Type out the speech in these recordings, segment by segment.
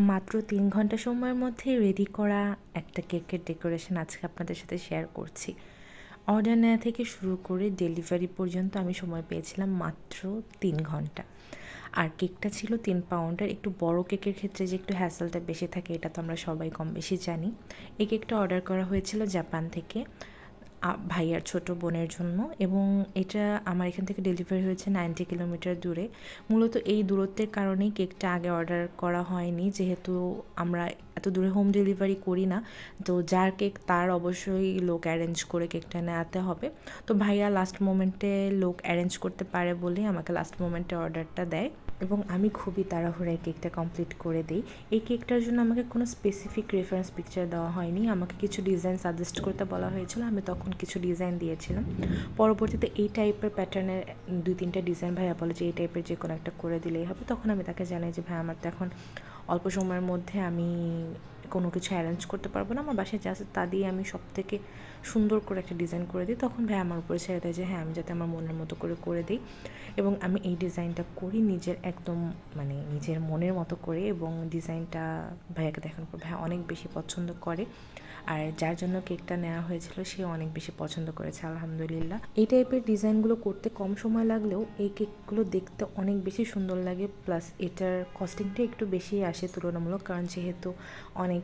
মাত্র ৩ ঘন্টা সময়ের মধ্যে রেডি করা একটা কেকের ডেকোরেশন আজকে আপনাদের সাথে শেয়ার করছি। অর্ডার নেওয়া থেকে শুরু করে ডেলিভারি পর্যন্ত আমি সময় পেয়েছিলাম মাত্র ৩ ঘন্টা। আর কেকটা ছিল ৩ পাউন্ডের। একটু বড় কেকের ক্ষেত্রে যে একটু হ্যাসেলটা বেশি থাকে এটা তো আমরা সবাই কম বেশি জানি। এই কেকটা অর্ডার করা হয়েছিল জাপান থেকে ভাইয়ার ছোট বোনের জন্য, এবং এটা আমার এখান থেকে ডেলিভারি হয়েছে 90 কিলোমিটার দূরে। মূলত এই দূরত্বের কারণেই কেকটা আগে অর্ডার করা হয়নি, যেহেতু আমরা এত দূরে হোম ডেলিভারি করি না। তো যার কেক তার অবশ্যই লোক অ্যারেঞ্জ করে কেকটা নেওয়াতে হবে। তো ভাইয়া লাস্ট মোমেন্টে লোক অ্যারেঞ্জ করতে পারে বলেই আমাকে লাস্ট মোমেন্টে অর্ডারটা দেয়, এবং আমি খুবই তাড়াহুড়ায় কেকটা কমপ্লিট করে দিই। এই কেকটার জন্য আমাকে কোনো স্পেসিফিক রেফারেন্স পিকচার দেওয়া হয়নি, আমাকে কিছু ডিজাইন সাজেস্ট করতে বলা হয়েছিল, আমি তখন কিছু ডিজাইন দিয়েছিলাম। পরবর্তীতে এই টাইপের প্যাটার্নের 2-3টা ডিজাইন ভাইয়া বলে যে এই টাইপের যে কোনো একটা করে দিলেই হবে। তখন আমি তাকে জানাই যে ভাই আমার তো এখন অল্প সময়ের মধ্যে আমি কোনো কিছু অ্যারেঞ্জ করতে পারবো না, আমার বাসায় যা আছে তা দিয়ে আমি সব থেকে সুন্দর করে একটা ডিজাইন করে দিই। তখন ভাই আমার উপরে ছেড়ে দেয় যে হ্যাঁ আমি যাতে আমার মনের মতো করে দিই, এবং আমি এই ডিজাইনটা করি নিজের একদম নিজের মনের মতো করে, এবং ডিজাইনটা ভাইয়াকে দেখানোর পর ভাইয়া অনেক বেশি পছন্দ করে। আর যার জন্য কেকটা নেওয়া হয়েছিল সে অনেক বেশি পছন্দ করেছে আলহামদুলিল্লাহ। এই টাইপের ডিজাইনগুলো করতে কম সময় লাগলেও এই কেকগুলো দেখতে অনেক বেশি সুন্দর লাগে, প্লাস এটার কস্টিংটা একটু বেশি আসে তুলনামূলক, কারণ যেহেতু অনেক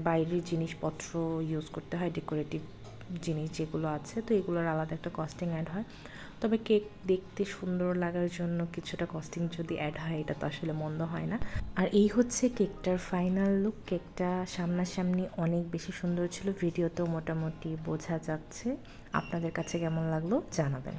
বাইরের জিনিসপত্র ইউজ করতে হয়, ডেকোরেটিভ জিনিস যেগুলো আছে, তো এগুলোর আলাদা একটা কস্টিং অ্যাড হয়। তবে কেক দেখতে সুন্দর লাগার জন্য কিছুটা কস্টিং যদি অ্যাড হয় এটা তো আসলে মন্দ হয় না। আর এই হচ্ছে কেকটার ফাইনাল লুক। কেকটা সামনাসামনি অনেক বেশি সুন্দর ছিল, ভিডিওতেও মোটামুটি বোঝা যাচ্ছে। আপনাদের কাছে কেমন লাগলো জানাবেন।